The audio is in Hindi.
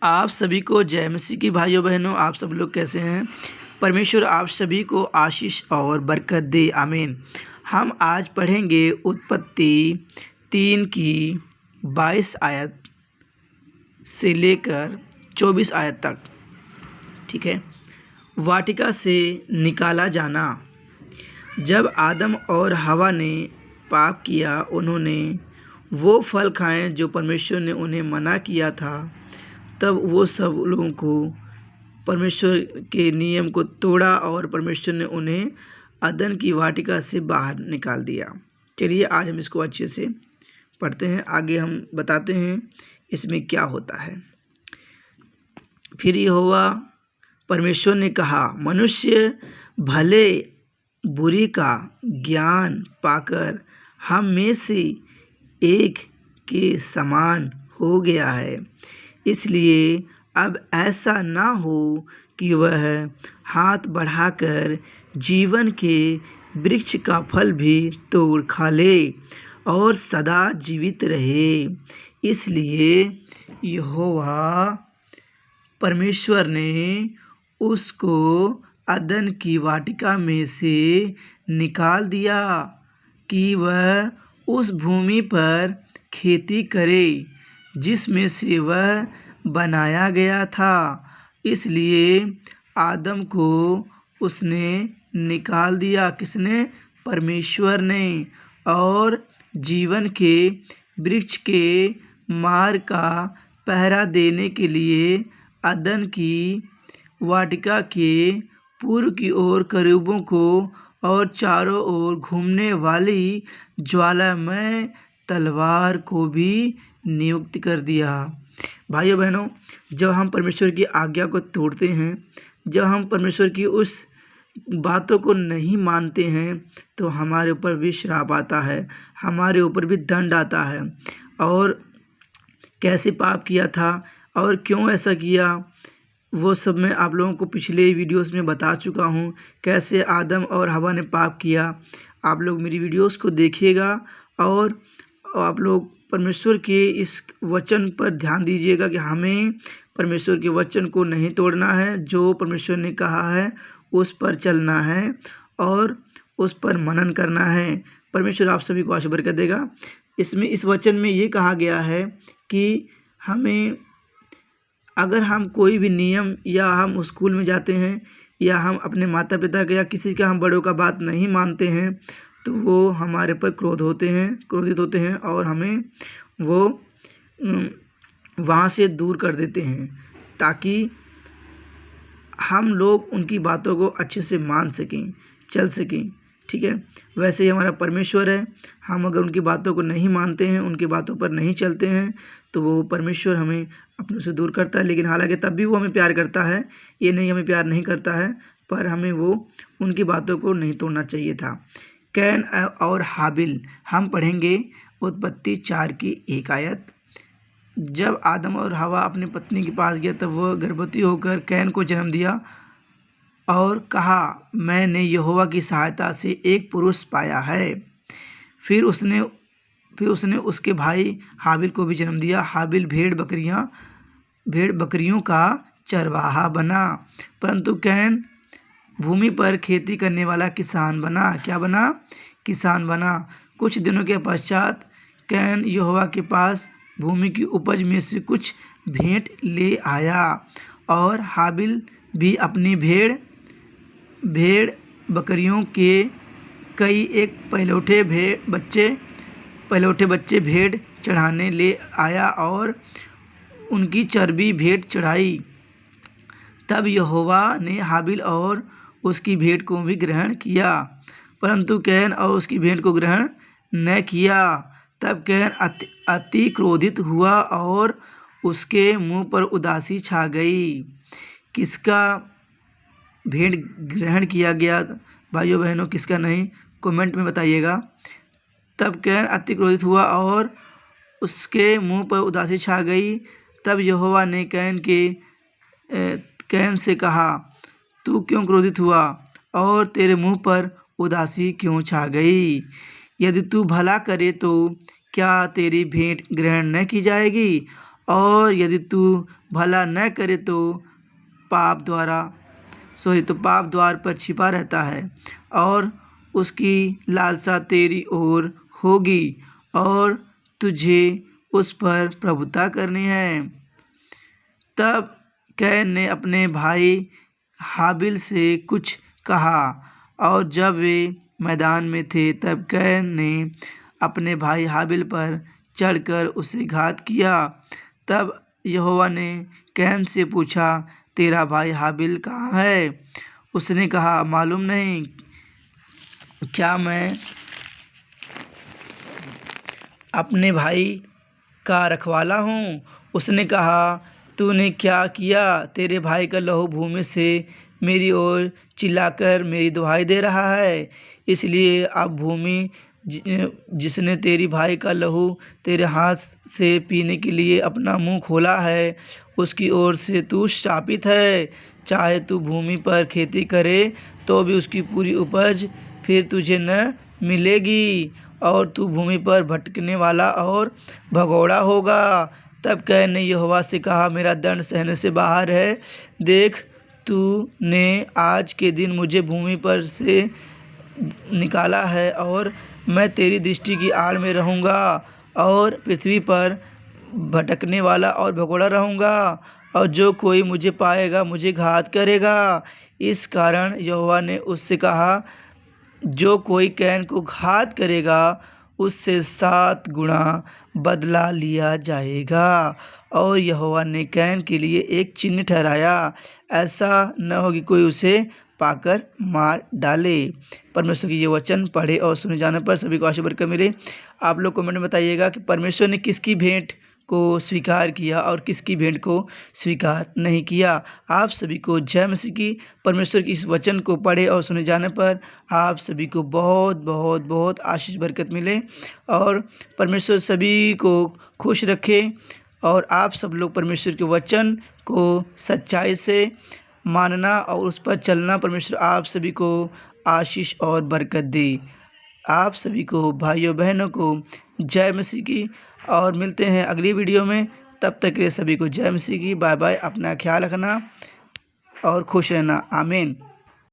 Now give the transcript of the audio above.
आप सभी को जय मसीह की भाइयों बहनों। आप सब लोग कैसे हैं? परमेश्वर आप सभी को आशीष और बरकत दे, आमीन। हम आज पढ़ेंगे उत्पत्ति 3 की 22 आयत से लेकर 24 आयत तक। ठीक है। वाटिका से निकाला जाना। जब आदम और हवा ने पाप किया, उन्होंने वो फल खाए जो परमेश्वर ने उन्हें मना किया था। तब वो सब लोगों को परमेश्वर के नियम को तोड़ा और परमेश्वर ने उन्हें अदन की वाटिका से बाहर निकाल दिया। चलिए आज हम इसको अच्छे से पढ़ते हैं। आगे हम बताते हैं इसमें क्या होता है। फिर यहोवा परमेश्वर ने कहा, मनुष्य भले बुरी का ज्ञान पाकर हम में से एक के समान हो गया है। इसलिए अब ऐसा ना हो कि वह हाथ बढ़ाकर जीवन के वृक्ष का फल भी तोड़ खा ले और सदा जीवित रहे। इसलिए यहोवा परमेश्वर ने उसको अदन की वाटिका में से निकाल दिया कि वह उस भूमि पर खेती करे जिसमें से वह बनाया गया था। इसलिए आदम को उसने निकाल दिया। किसने? परमेश्वर ने। और जीवन के वृक्ष के मार्ग का पहरा देने के लिए अदन की वाटिका के पूर्व की ओर करूबों को और चारों ओर घूमने वाली ज्वालामय तलवार को भी नियुक्त कर दिया। भाइयों बहनों, जब हम परमेश्वर की आज्ञा को तोड़ते हैं, जब हम परमेश्वर की उस बातों को नहीं मानते हैं, तो हमारे ऊपर भी श्राप आता है, हमारे ऊपर भी दंड आता है। और कैसे पाप किया था और क्यों ऐसा किया, वो सब मैं आप लोगों को पिछले वीडियोस में बता चुका हूँ। कैसे आदम और हवा ने पाप किया। आप लोग मेरी वीडियोस को देखिएगा और आप लोग परमेश्वर के इस वचन पर ध्यान दीजिएगा कि हमें परमेश्वर के वचन को नहीं तोड़ना है। जो परमेश्वर ने कहा है उस पर चलना है और उस पर मनन करना है। परमेश्वर आप सभी को आशीष बरकत देगा। इसमें इस वचन में ये कहा गया है कि हमें, अगर हम कोई भी नियम या हम स्कूल में जाते हैं या हम अपने माता पिता का या किसी का हम बड़ों का बात नहीं मानते हैं, तो वो हमारे पर क्रोधित होते हैं और हमें वो वहाँ से दूर कर देते हैं, ताकि हम लोग उनकी बातों को अच्छे से मान सकें, चल सकें। ठीक है। वैसे ही हमारा परमेश्वर है। हम अगर उनकी बातों को नहीं मानते हैं, उनकी बातों पर नहीं चलते हैं, तो वो परमेश्वर हमें अपने से दूर करता है। लेकिन हालांकि तब भी वो हमें प्यार करता है, ये नहीं हमें प्यार नहीं करता है, पर हमें वो उनकी बातों को नहीं तोड़ना चाहिए था। कैन और हाबिल, हम पढ़ेंगे उत्पत्ति 4 की 1 आयत। जब आदम और हवा अपनी पत्नी के पास गया, तब वह गर्भवती होकर कैन को जन्म दिया और कहा, मैंने यहोवा की सहायता से एक पुरुष पाया है। फिर उसने उसके भाई हाबिल को भी जन्म दिया। हाबिल भेड़ बकरियों का चरवाहा बना, परंतु कैन भूमि पर खेती करने वाला किसान बना। क्या बना? किसान बना। कुछ दिनों के पश्चात कैन यहोवा के पास भूमि की उपज में से कुछ भेंट ले आया और हाबिल भी अपनी भेड़ बकरियों के कई एक पहलौठे बच्चे भेंट चढ़ाने ले आया और उनकी चर्बी भेंट चढ़ाई। तब यहोवा ने हाबिल और उसकी भेंट को भी ग्रहण किया, परंतु कैन और उसकी भेंट को ग्रहण न किया। तब कैन अति क्रोधित हुआ और उसके मुंह पर उदासी छा गई। किसका भेंट ग्रहण किया गया भाइयों बहनों, किसका नहीं, कमेंट में बताइएगा। तब कैन अति क्रोधित हुआ और उसके मुंह पर उदासी छा गई। तब यहोवा ने कैन से कहा, तू क्यों क्रोधित हुआ और तेरे मुंह पर उदासी क्यों छा गई? यदि तू भला करे तो क्या तेरी भेंट ग्रहण न की जाएगी? और यदि तू भला न करे तो पाप द्वार पर छिपा रहता है और उसकी लालसा तेरी ओर होगी और तुझे उस पर प्रभुता करनी है। तब कैन ने अपने भाई हाबिल से कुछ कहा और जब वे मैदान में थे तब कैन ने अपने भाई हाबिल पर चढ़कर उसे घात किया। तब यहोवा ने कैन से पूछा, तेरा भाई हाबिल कहाँ है? उसने कहा, मालूम नहीं, क्या मैं अपने भाई का रखवाला हूँ? उसने कहा, तूने क्या किया? तेरे भाई का लहू भूमि से मेरी ओर चिल्लाकर मेरी दुहाई दे रहा है। इसलिए अब भूमि जिसने तेरी भाई का लहू तेरे हाथ से पीने के लिए अपना मुंह खोला है, उसकी ओर से तू शापित है। चाहे तू भूमि पर खेती करे तो भी उसकी पूरी उपज फिर तुझे न मिलेगी और तू भूमि पर भटकने वाला और भगोड़ा होगा। तब कैन ने यहोवा से कहा, मेरा दंड सहने से बाहर है। देख, तूने आज के दिन मुझे भूमि पर से निकाला है और मैं तेरी दृष्टि की आड़ में रहूँगा और पृथ्वी पर भटकने वाला और भगोड़ा रहूँगा और जो कोई मुझे पाएगा मुझे घात करेगा। इस कारण यहोवा ने उससे कहा, जो कोई कैन को घात करेगा उससे 7 गुणा बदला लिया जाएगा। और यहोवा ने कैन के लिए एक चिन्ह ठहराया, ऐसा न हो कि कोई उसे पाकर मार डाले। परमेश्वर के ये वचन पढ़े और सुने जाने पर सभी को आशीष बरकत मिले। आप लोग कमेंट में बताइएगा कि परमेश्वर ने किसकी भेंट को स्वीकार किया और किसकी भेंट को स्वीकार नहीं किया। आप सभी को जय मसीह की। परमेश्वर की इस वचन को पढ़े और सुने जाने पर आप सभी को बहुत बहुत बहुत आशीष बरकत मिले और परमेश्वर सभी को खुश रखे और आप सब लोग परमेश्वर के वचन को सच्चाई से मानना और उस पर चलना। परमेश्वर आप सभी को आशीष और बरकत दे। आप सभी को भाइयों बहनों को जय मसीह की और मिलते हैं अगली वीडियो में। तब तक के लिए सभी को जय मसीह की। Bye bye. अपना ख्याल रखना और खुश रहना। आमीन।